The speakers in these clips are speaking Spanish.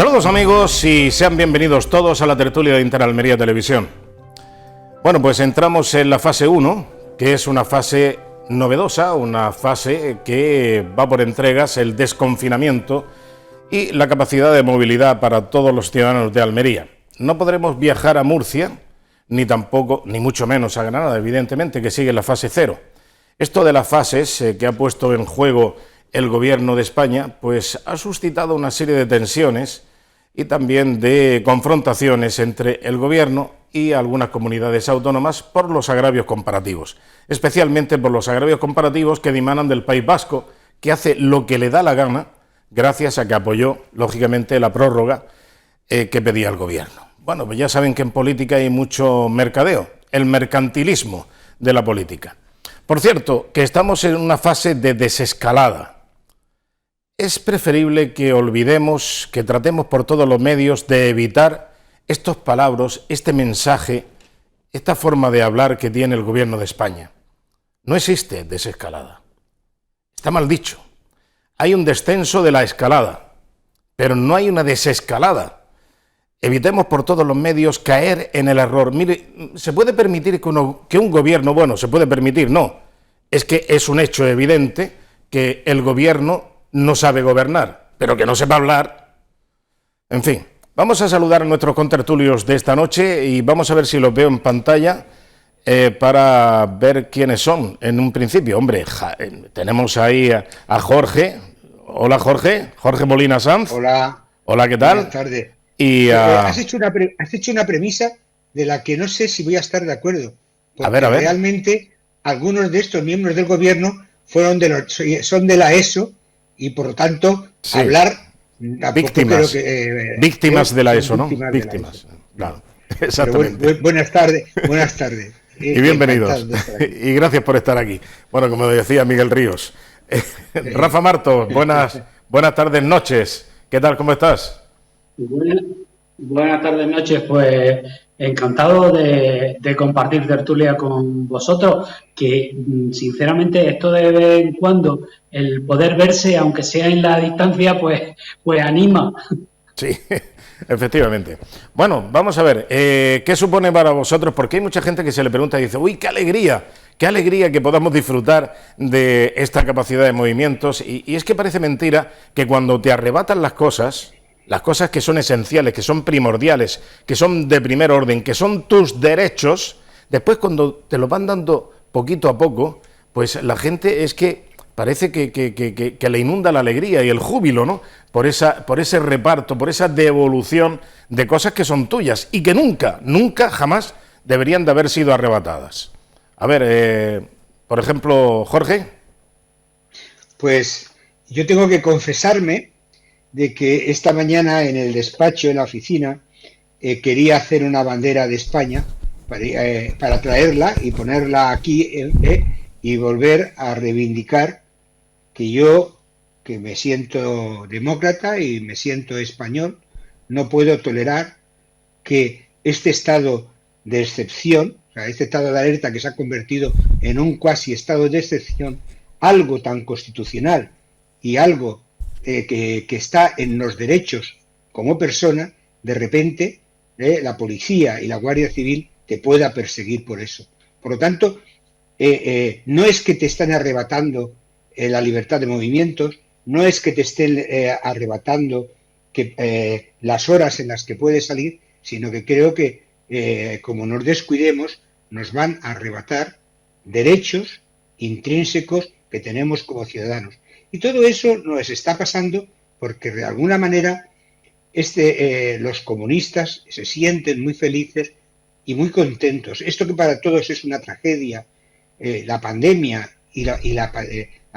Saludos amigos y sean bienvenidos todos a la tertulia de Interalmería Televisión. Bueno, pues entramos en la fase 1, que es una fase novedosa, una fase que va por entregas, el desconfinamiento y la capacidad de movilidad para todos los ciudadanos de Almería. No podremos viajar a Murcia, ni tampoco, ni mucho menos a Granada, evidentemente, que sigue la fase 0. Esto de las fases que ha puesto en juego el Gobierno de España, pues ha suscitado una serie de tensiones y también de confrontaciones entre el Gobierno y algunas comunidades autónomas por los agravios comparativos, especialmente por los agravios comparativos que dimanan del País Vasco, que hace lo que le da la gana, gracias a que apoyó, lógicamente, la prórroga que pedía el Gobierno. Bueno, pues ya saben que en política hay mucho mercadeo, el mercantilismo de la política. Por cierto, que estamos en una fase de desescalada. Es preferible que olvidemos, que tratemos por todos los medios de evitar estos palabras, este mensaje, esta forma de hablar que tiene el Gobierno de España. No existe desescalada. Está mal dicho. Hay un descenso de la escalada, pero no hay una desescalada. Evitemos por todos los medios caer en el error. Mire, ¿se puede permitir que un gobierno, bueno, se puede permitir? No. Es que es un hecho evidente que el gobierno no sabe gobernar, pero que no sepa hablar. En fin, vamos a saludar a nuestros contertulios de esta noche y vamos a ver si los veo en pantalla para ver quiénes son en un principio. Hombre, tenemos ahí a Jorge. Hola Jorge, Jorge Molina Sanz. Hola. Hola, ¿qué tal? Buenas tardes. Y, has hecho una premisa de la que no sé si voy a estar de acuerdo. Porque a ver. Realmente algunos de estos miembros del gobierno son de la ESO y por lo tanto sí. Hablar víctimas, víctimas de la ESO, ¿no? Víctimas, claro, exactamente. Buenas tardes. Y bienvenidos. Y gracias por estar aquí. Bueno, como decía Miguel Ríos. Rafa Martos, buenas tardes, noches. ¿Qué tal? ¿Cómo estás? Buenas tardes, noches. Pues encantado de compartir tertulia con vosotros, que sinceramente esto de vez en cuando, el poder verse, aunque sea en la distancia, pues anima. Sí, efectivamente. Bueno, vamos a ver, ¿qué supone para vosotros? Porque hay mucha gente que se le pregunta y dice, uy, qué alegría que podamos disfrutar de esta capacidad de movimientos. Y es que parece mentira que cuando te arrebatan las cosas que son esenciales, que son primordiales, que son de primer orden, que son tus derechos, después cuando te lo van dando poquito a poco, pues la gente es que parece que le inunda la alegría y el júbilo, ¿no? Por ese reparto, por esa devolución de cosas que son tuyas y que nunca, jamás deberían de haber sido arrebatadas. A ver, por ejemplo, Jorge. Pues yo tengo que confesarme de que esta mañana en el despacho, en la oficina, quería hacer una bandera de España para traerla y ponerla aquí y volver a reivindicar que me siento demócrata y me siento español, no puedo tolerar que este estado de excepción, o sea, este estado de alerta que se ha convertido en un cuasi estado de excepción, algo tan constitucional y algo que está en los derechos como persona, de repente la policía y la Guardia Civil te pueda perseguir por eso. Por lo tanto, no es que te están arrebatando la libertad de movimientos, no es que te estén arrebatando las horas en las que puedes salir, sino que creo que como nos descuidemos, nos van a arrebatar derechos intrínsecos que tenemos como ciudadanos. Y todo eso nos está pasando porque de alguna manera los comunistas se sienten muy felices y muy contentos. Esto que para todos es una tragedia, la pandemia y la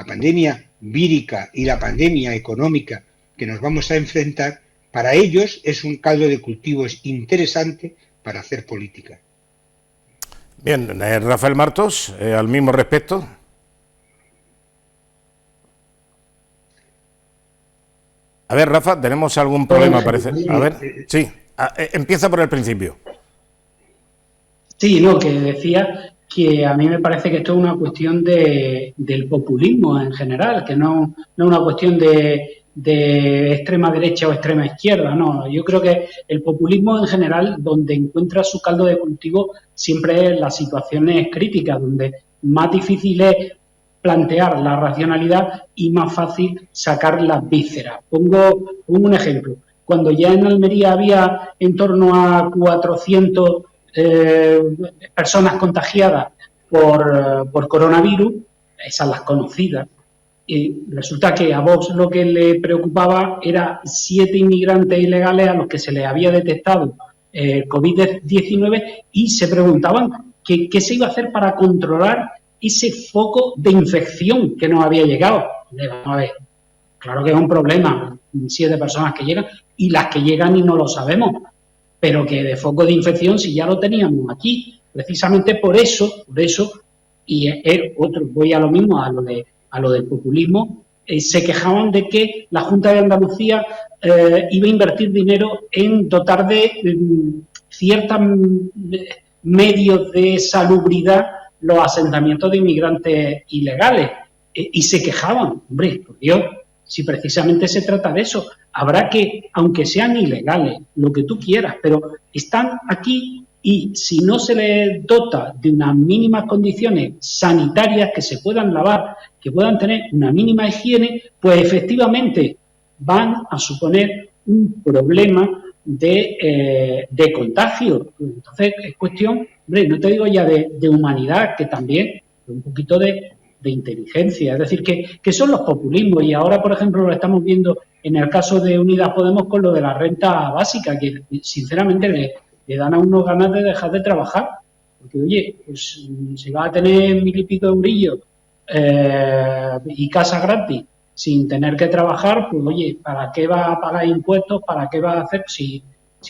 pandemia vírica y la pandemia económica que nos vamos a enfrentar, para ellos es un caldo de cultivo interesante para hacer política. Bien, Rafael Martos, al mismo respecto. A ver, Rafa, tenemos algún problema, parece. A ver, sí, empieza por el principio. Sí, no, que decía que a mí me parece que esto es una cuestión del populismo en general, que no es una cuestión de de extrema derecha o extrema izquierda, no. Yo creo que el populismo en general, donde encuentra su caldo de cultivo, siempre es las situaciones críticas, donde más difícil es plantear la racionalidad y más fácil sacar las vísceras. Pongo un ejemplo. Cuando ya en Almería había en torno a 400 personas contagiadas por coronavirus, esas las conocidas, y resulta que a Vox lo que le preocupaba era 7 inmigrantes ilegales a los que se les había detectado COVID-19 y se preguntaban qué se iba a hacer para controlar ese foco de infección que nos había llegado. Vamos a ver, claro que es un problema, 7 personas que llegan y las que llegan y no lo sabemos, pero que de foco de infección si ya lo teníamos aquí, precisamente por eso, y voy a lo mismo, a lo del populismo, se quejaban de que la Junta de Andalucía iba a invertir dinero en dotar de ciertos medios de salubridad los asentamientos de inmigrantes ilegales. Y se quejaban, hombre, por Dios, si precisamente se trata de eso, habrá que, aunque sean ilegales, lo que tú quieras, pero están aquí y si no se les dota de unas mínimas condiciones sanitarias que se puedan lavar, que puedan tener una mínima higiene, pues efectivamente van a suponer un problema de contagio. Entonces es cuestión, hombre, no te digo ya de humanidad, que también un poquito de inteligencia. Es decir, que son los populismos y ahora, por ejemplo, lo estamos viendo en el caso de Unidas Podemos con lo de la renta básica, que sinceramente le dan a unos ganas de dejar de trabajar. Porque, oye, pues si vas a tener 1000 y pico eurillos y casa gratis sin tener que trabajar, pues oye, ¿para qué vas a pagar impuestos? ¿Para qué vas a hacer si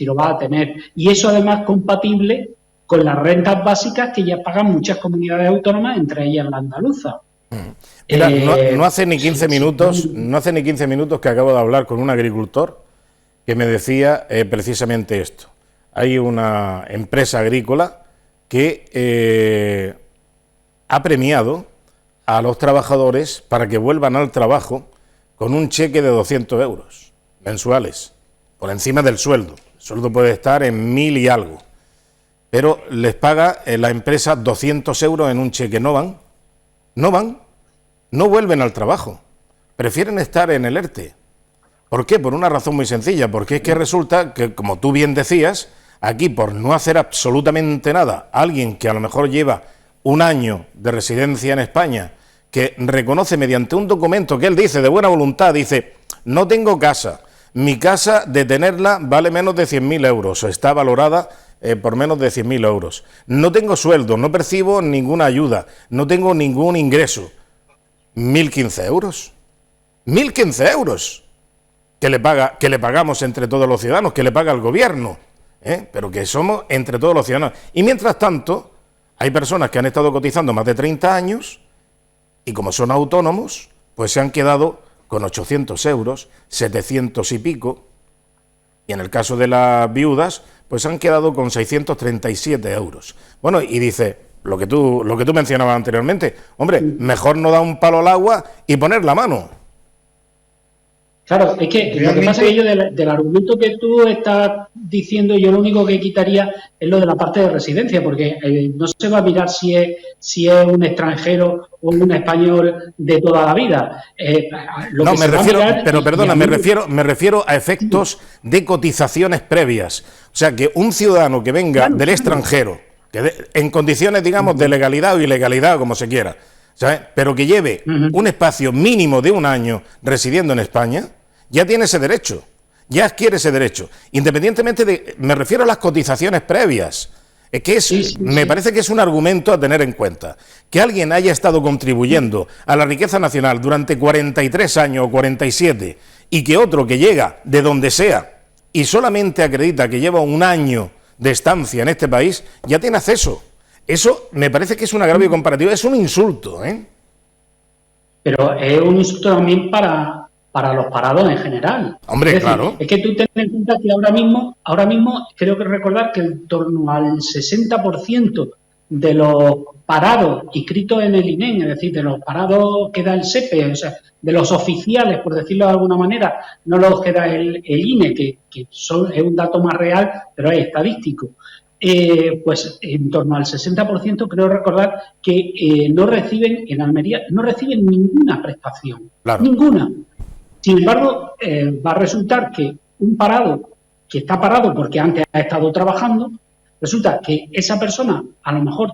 lo vas a tener? Y eso además compatible con las rentas básicas que ya pagan muchas comunidades autónomas, entre ellas la andaluza. Mira, no hace ni 15 minutos que acabo de hablar con un agricultor que me decía precisamente esto. Hay una empresa agrícola que ha premiado a los trabajadores para que vuelvan al trabajo con un cheque de 200 euros mensuales, por encima del sueldo. El sueldo puede estar en 1000 y algo, pero les paga la empresa 200 euros en un cheque. No vuelven al trabajo, prefieren estar en el ERTE. ¿Por qué? Por una razón muy sencilla, porque es que resulta que, como tú bien decías, aquí por no hacer absolutamente nada, alguien que a lo mejor lleva un año de residencia en España, que reconoce mediante un documento que él dice de buena voluntad, dice, no tengo casa, mi casa de tenerla vale menos de 100.000 euros, o está valorada por menos de 100.000 euros, no tengo sueldo, no percibo ninguna ayuda, no tengo ningún ingreso, 1.015 euros, 1.015 euros, que le pagamos entre todos los ciudadanos, que le paga el gobierno, pero que somos entre todos los ciudadanos. Y mientras tanto, hay personas que han estado cotizando más de 30 años y como son autónomos, pues se han quedado con 800 euros, 700 y pico, y en el caso de las viudas, pues se han quedado con 637 euros. Bueno, y dice, lo que tú mencionabas anteriormente, hombre, mejor no dar un palo al agua y poner la mano. Claro, es que realmente, lo que pasa es que yo del argumento que tú estás diciendo, yo lo único que quitaría es lo de la parte de residencia, porque no se va a mirar si es un extranjero o un español de toda la vida. Me refiero a efectos de cotizaciones previas. O sea, que un ciudadano que venga del extranjero, en condiciones, digamos, de legalidad o ilegalidad, como se quiera, ¿sabes? Pero que lleve un espacio mínimo de un año residiendo en España, ya tiene ese derecho, ya adquiere ese derecho, independientemente de, me refiero a las cotizaciones previas. Es que me parece que es un argumento a tener en cuenta. Que alguien haya estado contribuyendo a la riqueza nacional durante 43 años o 47 y que otro que llega de donde sea y solamente acredita que lleva un año de estancia en este país, ya tiene acceso. Eso me parece que es un agravio comparativo, es un insulto, Pero es un insulto también para los parados en general. Hombre, es decir, claro. Es que tú ten en cuenta que ahora mismo creo que recordar que en torno al 60% de los parados inscritos en el INEM, es decir, de los parados que da el SEPE, o sea, de los oficiales, por decirlo de alguna manera, no los que da el INE, que es un dato más real, pero es estadístico. Pues en torno al 60% creo recordar que no reciben, en Almería, no reciben ninguna prestación, Claro. ninguna. Sin embargo, va a resultar que un parado que está parado porque antes ha estado trabajando, resulta que esa persona a lo mejor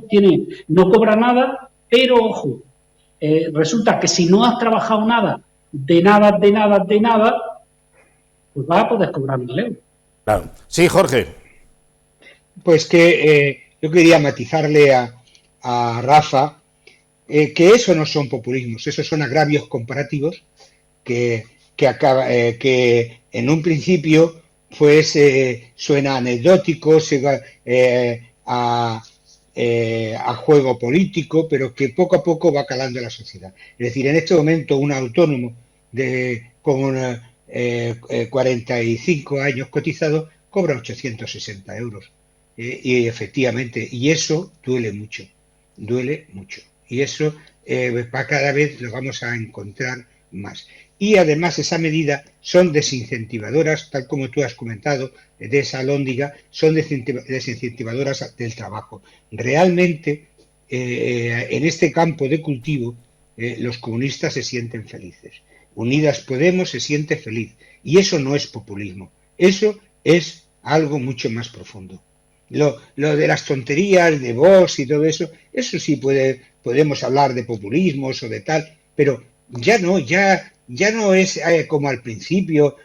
no cobra nada, pero ojo, resulta que si no has trabajado nada, pues vas a poder cobrar 1.000 euros. Claro. Sí, Jorge. Pues que yo quería matizarle a Rafa que eso no son populismos, esos son agravios comparativos que en un principio pues suena anecdótico, a juego político, pero que poco a poco va calando en la sociedad. Es decir, en este momento un autónomo con 45 años cotizado cobra 860 euros. Y efectivamente, y eso duele mucho. Y eso cada vez lo vamos a encontrar más. Y además esa medida son desincentivadoras, tal como tú has comentado, de esa alhóndiga, son desincentivadoras del trabajo. Realmente, en este campo de cultivo, los comunistas se sienten felices. Unidas Podemos se siente feliz. Y eso no es populismo. Eso es algo mucho más profundo. Lo de las tonterías de Vox y todo eso sí podemos hablar de populismos o de tal, pero ya no es como al principio,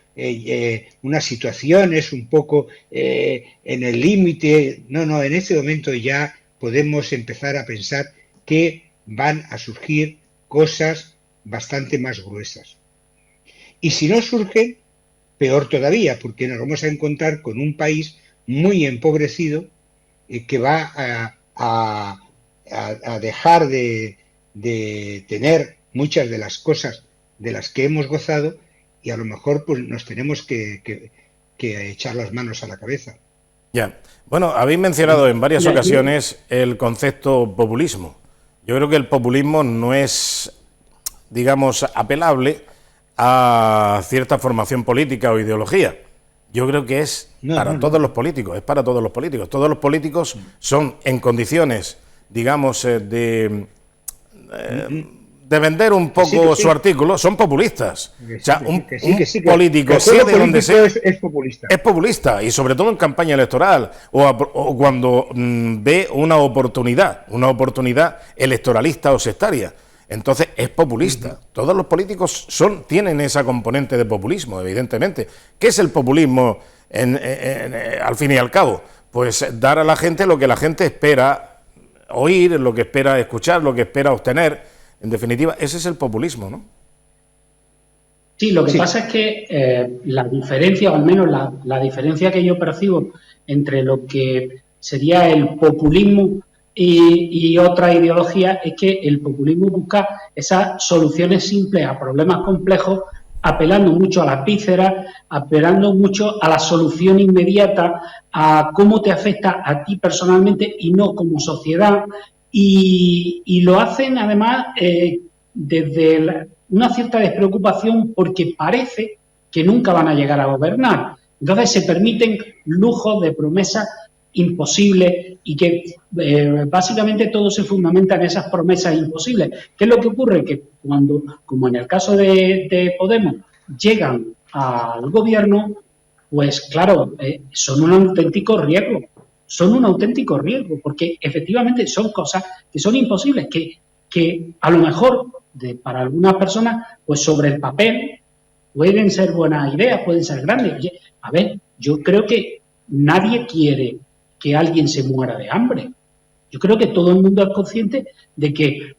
unas situaciones un poco en el límite. No, en este momento ya podemos empezar a pensar que van a surgir cosas bastante más gruesas. Y si no surgen, peor todavía, porque nos vamos a encontrar con un país muy empobrecido que va a dejar de tener muchas de las cosas de las que hemos gozado, y a lo mejor pues nos tenemos que echar las manos a la cabeza. Ya. Bueno, habéis mencionado en varias ocasiones el concepto populismo. Yo creo que el populismo no es, digamos, apelable a cierta formación política o ideología. Yo creo que es para todos los políticos, es para todos los políticos. Todos los políticos son en condiciones, digamos, de vender un poco su artículo, son populistas. O sea, un político, sea de donde sea, es populista. Es populista, y sobre todo en campaña electoral o cuando ve una oportunidad electoralista o sectaria. Entonces es populista. Todos los políticos tienen esa componente de populismo, evidentemente. ¿Qué es el populismo al fin y al cabo? Pues dar a la gente lo que la gente espera oír, lo que espera escuchar, lo que espera obtener. En definitiva, ese es el populismo, ¿no? Sí, lo que pasa es que la diferencia, o al menos la diferencia que yo percibo entre lo que sería el populismo y otra ideología es que el populismo busca esas soluciones simples a problemas complejos, apelando mucho a las vísceras, apelando mucho a la solución inmediata, a cómo te afecta a ti personalmente y no como sociedad. Y lo hacen además desde una cierta despreocupación, porque parece que nunca van a llegar a gobernar. Entonces se permiten lujos de promesas imposibles y que básicamente todo se fundamenta en esas promesas imposibles. ¿Qué es lo que ocurre? Que cuando, como en el caso de Podemos, llegan al gobierno, pues claro, son un auténtico riesgo. Son un auténtico riesgo, porque efectivamente son cosas que son imposibles, que a lo mejor para algunas personas, pues sobre el papel pueden ser buenas ideas, pueden ser grandes. Oye, a ver, yo creo que nadie quiere que alguien se muera de hambre. Yo creo que todo el mundo es consciente de que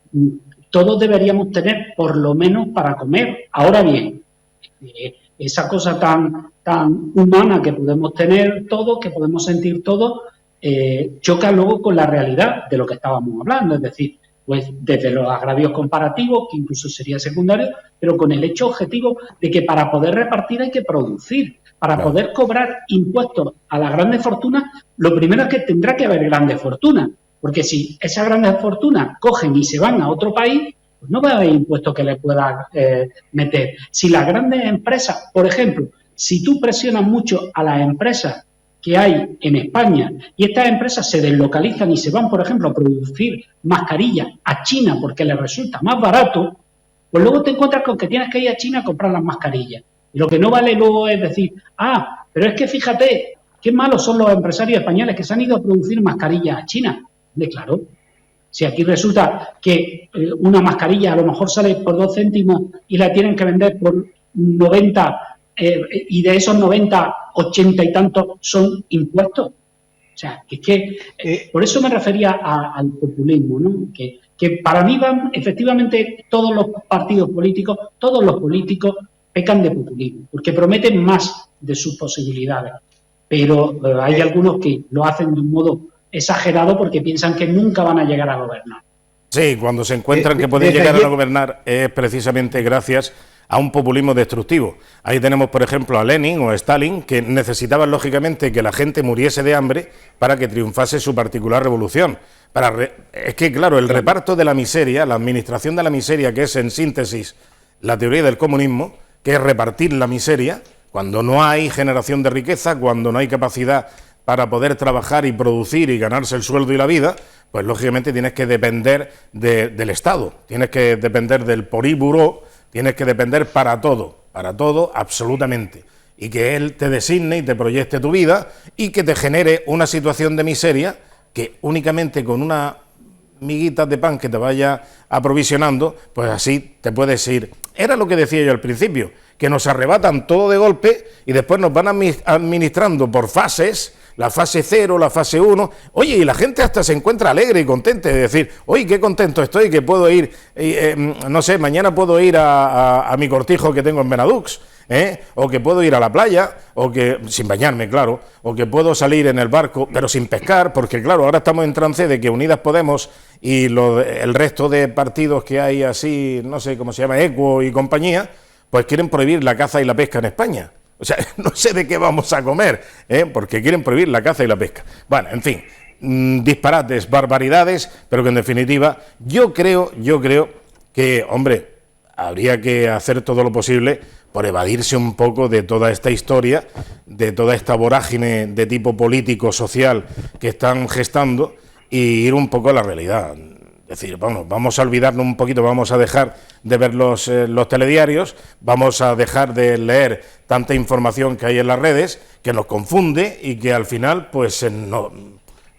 todos deberíamos tener por lo menos para comer. Ahora bien, esa cosa tan humana que podemos tener todos, que podemos sentir todos, choca luego con la realidad de lo que estábamos hablando, es decir, pues desde los agravios comparativos, que incluso sería secundario, pero con el hecho objetivo de que para poder repartir hay que producir. Para poder cobrar impuestos a las grandes fortunas, lo primero es que tendrá que haber grandes fortunas. Porque si esas grandes fortunas cogen y se van a otro país, pues no va a haber impuestos que le puedan meter. Si las grandes empresas, por ejemplo, si tú presionas mucho a las empresas que hay en España y estas empresas se deslocalizan y se van, por ejemplo, a producir mascarillas a China porque les resulta más barato, pues luego te encuentras con que tienes que ir a China a comprar las mascarillas. Y lo que no vale luego es decir, pero es que fíjate, qué malos son los empresarios españoles que se han ido a producir mascarillas a China. De claro, si aquí resulta que una mascarilla a lo mejor sale por 2 céntimos y la tienen que vender por 90, y de esos 90, 80 y tantos son impuestos. O sea, es que por eso me refería al populismo, ¿no? Que para mí van, efectivamente, todos los partidos políticos, todos los políticos pecan de populismo, porque prometen más de sus posibilidades. Pero hay algunos que lo hacen de un modo exagerado porque piensan que nunca van a llegar a gobernar. Sí, cuando se encuentran que pueden llegar a gobernar es precisamente gracias a un populismo destructivo. Ahí tenemos, por ejemplo, a Lenin o a Stalin, que necesitaban, lógicamente, que la gente muriese de hambre para que triunfase su particular revolución. Es que, claro, el reparto de la miseria, la administración de la miseria, que es, en síntesis, la teoría del comunismo, que es repartir la miseria, cuando no hay generación de riqueza, cuando no hay capacidad para poder trabajar y producir y ganarse el sueldo y la vida, pues lógicamente tienes que depender del Estado, tienes que depender del políburo, tienes que depender para todo absolutamente, y que él te designe y te proyecte tu vida y que te genere una situación de miseria que únicamente con una miguita de pan que te vaya aprovisionando, pues así te puedes ir. Era lo que decía yo al principio, que nos arrebatan todo de golpe y después nos van administrando por fases, la fase 0, la fase 1, oye, y la gente hasta se encuentra alegre y contenta, de decir, oye, qué contento estoy, que puedo ir, no sé, mañana puedo ir a mi cortijo que tengo en Benadux, o que puedo ir a la playa, o que, sin bañarme, claro, o que puedo salir en el barco, pero sin pescar, porque claro, ahora estamos en trance de que Unidas Podemos y el resto de partidos que hay así, no sé cómo se llama, Equo y compañía, pues quieren prohibir la caza y la pesca en España. O sea, no sé de qué vamos a comer, porque quieren prohibir la caza y la pesca. Bueno, en fin, disparates, barbaridades, pero que en definitiva yo creo que, hombre, habría que hacer todo lo posible por evadirse un poco de toda esta historia, de toda esta vorágine de tipo político, social que están gestando y ir un poco a la realidad. Es decir, vamos a olvidarnos un poquito, vamos a dejar de ver los telediarios, vamos a dejar de leer tanta información que hay en las redes, que nos confunde y que al final pues nos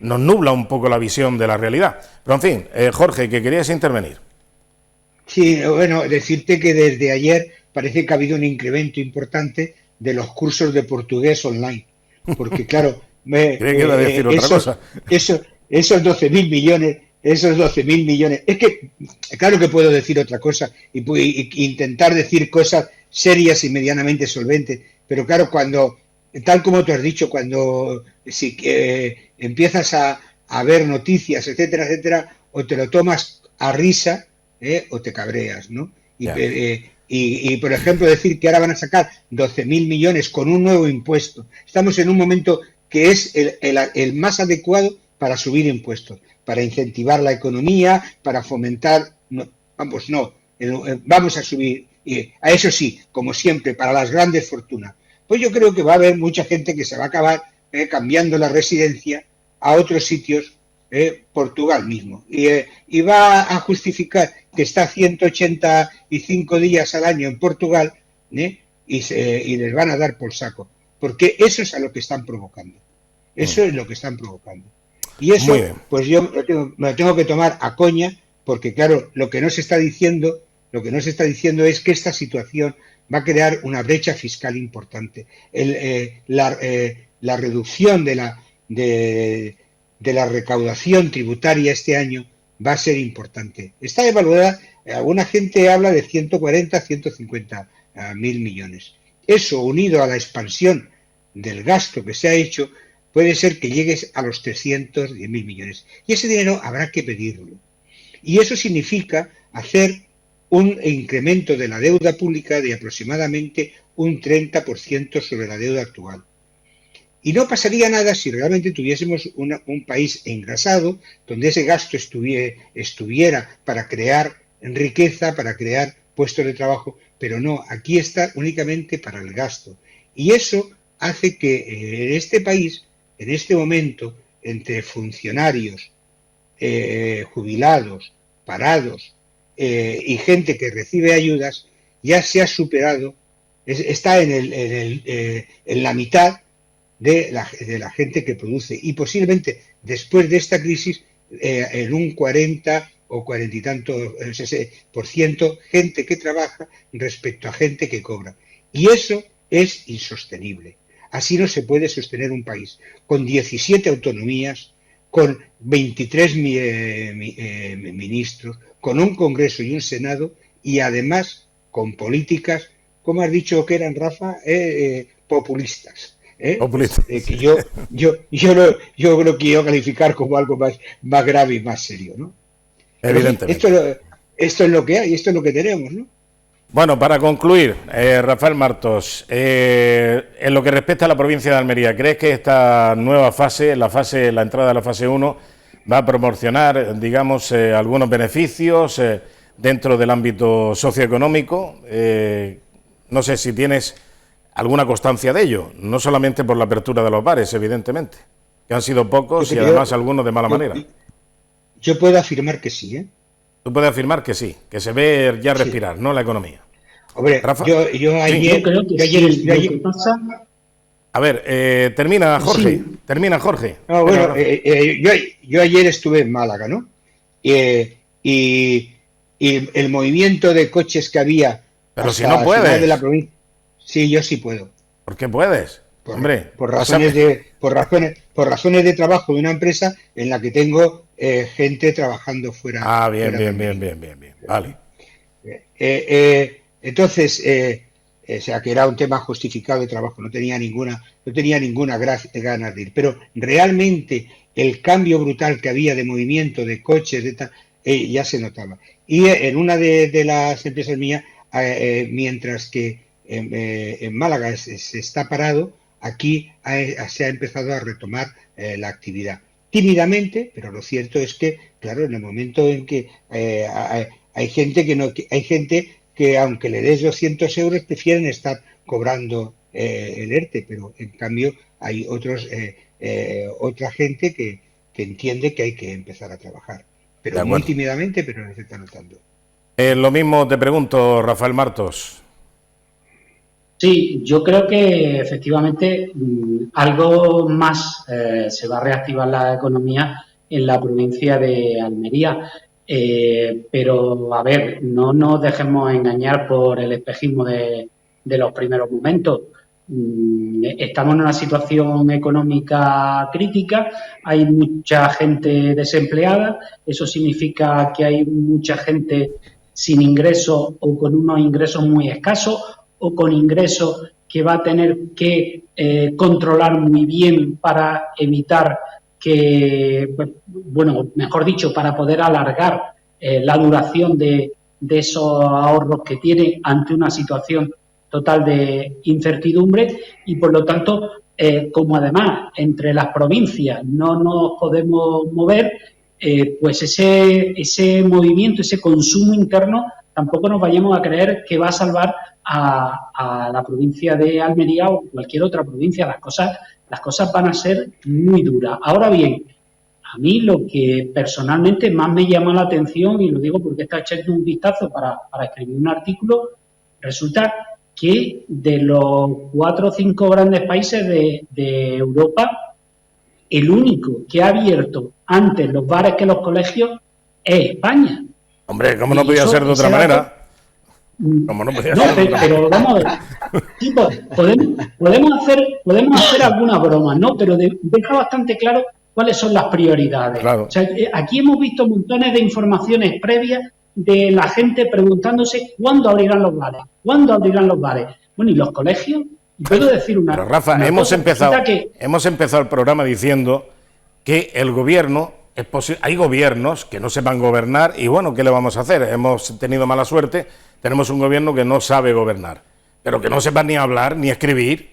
nubla un poco la visión de la realidad. Pero en fin, Jorge, que querías intervenir. Sí, bueno, decirte que desde ayer parece que ha habido un incremento importante de los cursos de portugués online, porque claro, Creí que iba a decir otra cosa. Esos 12.000 millones, es que claro que puedo decir otra cosa y intentar decir cosas serias y medianamente solventes, pero claro, cuando, tal como tú has dicho, cuando empiezas a ver noticias, etcétera, etcétera, o te lo tomas a risa, o te cabreas, ¿no? Y, por ejemplo, decir que ahora van a sacar 12.000 millones con un nuevo impuesto. Estamos en un momento que es el más adecuado para subir impuestos, para incentivar la economía, para fomentar... vamos a subir, a eso sí, como siempre, para las grandes fortunas. Pues yo creo que va a haber mucha gente que se va a acabar cambiando la residencia a otros sitios, Portugal mismo, y va a justificar que está 185 días al año en Portugal, y les van a dar por saco, porque eso es a lo que están provocando. Eso es lo que están provocando. Y eso, pues yo me lo tengo que tomar a coña, porque claro, lo que no se está diciendo es que esta situación va a crear una brecha fiscal importante. La reducción de la recaudación tributaria este año va a ser importante. Está evaluada, alguna gente habla de 140, 150 mil millones. Eso, unido a la expansión del gasto que se ha hecho, puede ser que llegues a los 310.000 millones. Y ese dinero habrá que pedirlo. Y eso significa hacer un incremento de la deuda pública de aproximadamente un 30% sobre la deuda actual. Y no pasaría nada si realmente tuviésemos un país engrasado, donde ese gasto estuviera para crear riqueza, para crear puestos de trabajo, pero no, aquí está únicamente para el gasto. Y eso hace que en este país, en este momento, entre funcionarios, jubilados, parados y gente que recibe ayudas, ya se ha superado, está en la mitad de la gente que produce, y posiblemente después de esta crisis en un 40 o 40 y tanto por ciento gente que trabaja respecto a gente que cobra, y eso es insostenible. Así no se puede sostener un país con 17 autonomías, con 23 ministros, con un Congreso y un Senado, y además con políticas, como has dicho que eran, Rafa, populistas. Populista. Que yo lo quiero calificar como algo más grave y más serio, ¿no? Evidentemente. Esto es lo que hay, esto es lo que tenemos, ¿no? Bueno, para concluir, Rafael Martos, en lo que respecta a la provincia de Almería, ¿crees que esta nueva fase, la entrada de la fase 1, va a proporcionar, digamos, algunos beneficios dentro del ámbito socioeconómico? No sé si tienes alguna constancia de ello, no solamente por la apertura de los bares, evidentemente, que han sido pocos y además algunos de mala manera. Yo puedo afirmar que sí, ¿eh? Tú puedes afirmar que sí, que se ve ya respirar, sí, ¿no? La economía. Hombre, Rafa. Yo ayer... A ver, termina Jorge. Sí. Termina Jorge. No, bueno, yo ayer estuve en Málaga, ¿no? Y el movimiento de coches que había... Pero si no puedes. De la provincia, sí, yo sí puedo. ¿Por qué puedes? Hombre, por razones de trabajo de una empresa en la que tengo gente trabajando fuera. Ah, bien. Vale. Entonces, o sea, que era un tema justificado de trabajo, no tenía ninguna ganas de ir. Pero realmente el cambio brutal que había de movimiento de coches, ya se notaba. Y en una de las empresas mías, mientras que en Málaga se está parado, aquí se ha empezado a retomar la actividad. Tímidamente, pero lo cierto es que, claro, en el momento en que hay gente que aunque le des 200 euros prefieren estar cobrando el ERTE, pero en cambio hay otra gente que entiende que hay que empezar a trabajar. Pero muy tímidamente, pero se está notando. Lo mismo te pregunto, Rafael Martos. Sí, yo creo que efectivamente algo más se va a reactivar la economía en la provincia de Almería. Pero, a ver, no nos dejemos engañar por el espejismo de los primeros momentos. Estamos en una situación económica crítica, hay mucha gente desempleada, eso significa que hay mucha gente sin ingresos o con unos ingresos muy escasos o con ingresos que va a tener que controlar muy bien para evitar que, bueno, mejor dicho, para poder alargar la duración de esos ahorros que tiene ante una situación total de incertidumbre y, por lo tanto, como además entre las provincias no nos podemos mover, pues ese movimiento, ese consumo interno, tampoco nos vayamos a creer que va a salvar a la provincia de Almería o cualquier otra provincia. Las cosas van a ser muy duras. Ahora bien, a mí lo que personalmente más me llama la atención, y lo digo porque está echando un vistazo para escribir un artículo, resulta que de los 4 o 5 grandes países de Europa, el único que ha abierto antes los bares que los colegios es España. Hombre, ¿cómo no podía ser de otra manera? ¿Cómo no podía ser de otra manera? Pero vamos a ver. Sí, podemos hacer alguna broma, ¿no? Pero deja bastante claro cuáles son las prioridades. Claro. O sea, aquí hemos visto montones de informaciones previas de la gente preguntándose cuándo abrirán los bares. Bueno, ¿y los colegios? Puedo decir una cosa. Pero Rafa, hemos empezado el programa diciendo que el gobierno, hay gobiernos que no sepan gobernar y bueno, ¿qué le vamos a hacer? Hemos tenido mala suerte, tenemos un gobierno que no sabe gobernar, pero que no sepa ni hablar ni escribir.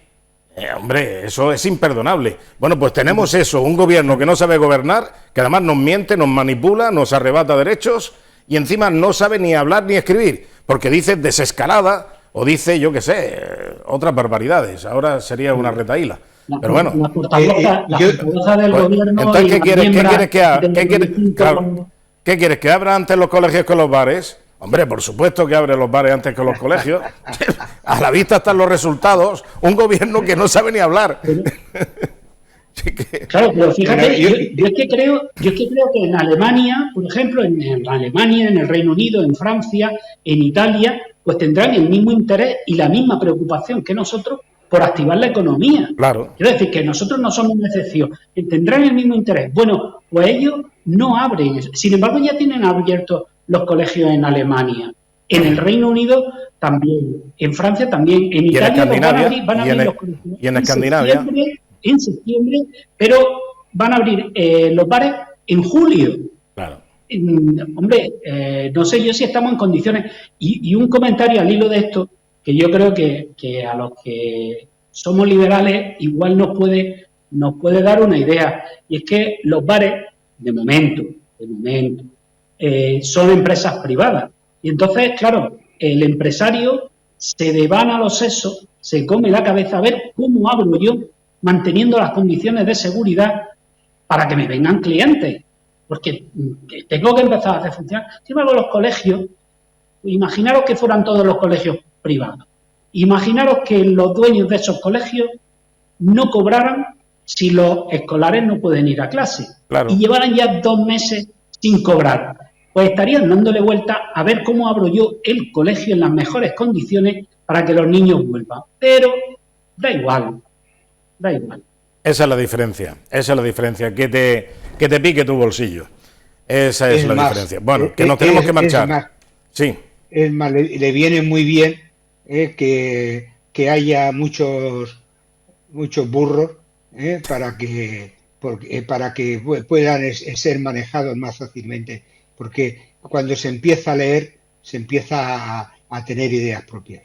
Hombre, eso es imperdonable. Bueno, pues tenemos eso, un gobierno que no sabe gobernar, que además nos miente, nos manipula, nos arrebata derechos y encima no sabe ni hablar ni escribir, porque dice desescalada o dice, yo qué sé, otras barbaridades. Ahora sería una retahíla. Pero bueno. La portavoz del gobierno... Entonces, ¿qué quieres que haga? ¿Qué quieres? ¿Que abra antes los colegios que los bares? Hombre, por supuesto que abre los bares antes que los colegios. A la vista están los resultados. Un gobierno que no sabe ni hablar. Claro, pero fíjate, yo es que creo que en Alemania, por ejemplo, en Alemania, en el Reino Unido, en Francia, en Italia, pues tendrán el mismo interés y la misma preocupación que nosotros por activar la economía. Claro. Quiero decir que nosotros no somos una excepción. Tendrán el mismo interés. Bueno, pues ellos no abren eso. Sin embargo, ya tienen abiertos los colegios en Alemania. En el Reino Unido también. En Francia también. En Italia van a abrir los colegios. Y en Escandinavia. En septiembre, pero van a abrir los bares en julio. Claro. Hombre, no sé yo si estamos en condiciones. Y un comentario al hilo de esto, que yo creo que a los que somos liberales igual nos puede dar una idea. Y es que los bares, de momento, son empresas privadas. Y entonces, claro, el empresario se devana los sesos, se come la cabeza a ver cómo abro yo manteniendo las condiciones de seguridad para que me vengan clientes. Porque tengo que empezar a hacer funcionar. Sin embargo, los colegios, imaginaros que fueran todos los colegios privados. Imaginaros que los dueños de esos colegios no cobraran si los escolares no pueden ir a clase. Claro. Y llevaran ya 2 meses sin cobrar. Pues estarían dándole vuelta a ver cómo abro yo el colegio en las mejores condiciones para que los niños vuelvan. Pero da igual. Esa es la diferencia, que te pique tu bolsillo. Esa es la diferencia. Bueno, que nos tenemos que marchar. Sí. Es más, le viene muy bien que haya muchos burros para que puedan ser manejados más fácilmente, porque cuando se empieza a leer se empieza a tener ideas propias.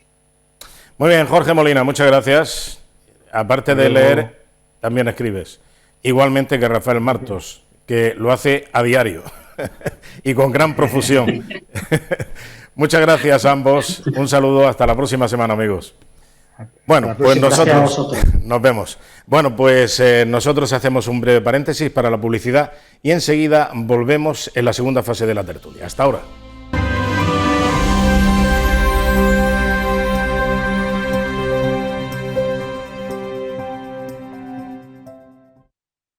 Muy bien, Jorge Molina, muchas gracias. Aparte de leer, también escribes. Igualmente que Rafael Martos, que lo hace a diario y con gran profusión. Muchas gracias a ambos. Un saludo, hasta la próxima semana, amigos. Bueno, pues nosotros nos vemos. Bueno, pues nosotros hacemos un breve paréntesis para la publicidad y enseguida volvemos en la segunda fase de la tertulia. Hasta ahora.